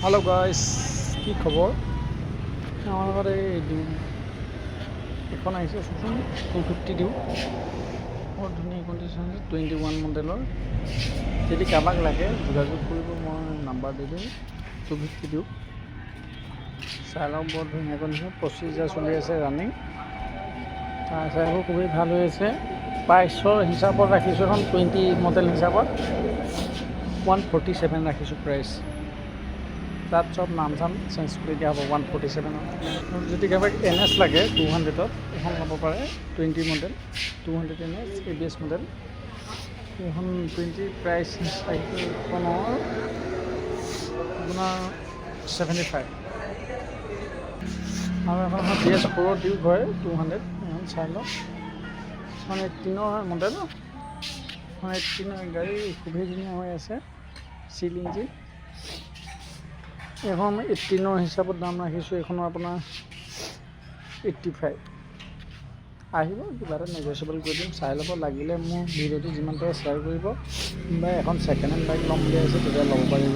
hello guys কি খবৰ আমাৰ ঘৰে এখন আহিছে চোন 250 দিও বহুত ধুনীয়া কণ্ডিশ্যন 21 মডেলৰ যদি কাবাক লাগে যোগাযোগ কৰিব মই নাম্বাৰ দি দিম 250 দিও চালাও বহুত ধুনীয়া কণ্ডিশ্যন 25,000 চলি আছে ৰানিং চাইও খুবই ভাল হৈ আছে প্ৰাইচৰ হিচাপত ৰাখিছোঁ এখন 20 মডেল হিচাপত 147 ৰাখিছোঁ প্ৰাইচ তাত সব নাম চাম চেঞ্জ কৰি দিয়া হ'ব 147 যদি কাবাক NS লাগে 200ত এখন ল'ব পাৰে 20 মডেল 200 NS ABS মডেল এখন 20 প্ৰাইচ চাইকেলখনৰ আপোনাৰ 75 আৰু এখন BS Pro ডিউক হয় 200 এখন চাই লওক মানে 3 মডেল মানে 3 গাড়ী খুবই ধুনীয়া হৈ আছে চিল ইঞ্জিন এখন 18 হিচাপত দাম ৰাখিছোঁ এখনৰ আপোনাৰ 85 আহিব কিবা এটা নেগোচিয়েবল কৰি দিম চাই ল'ব লাগিলে মোৰ ভিডিঅ'টো যিমান পাৰে শ্বেয়াৰ কৰিব বা এখন ছেকেণ্ড হেণ্ড বাইক ল'ম বুলি আহিছে তেতিয়া ল'ব পাৰিব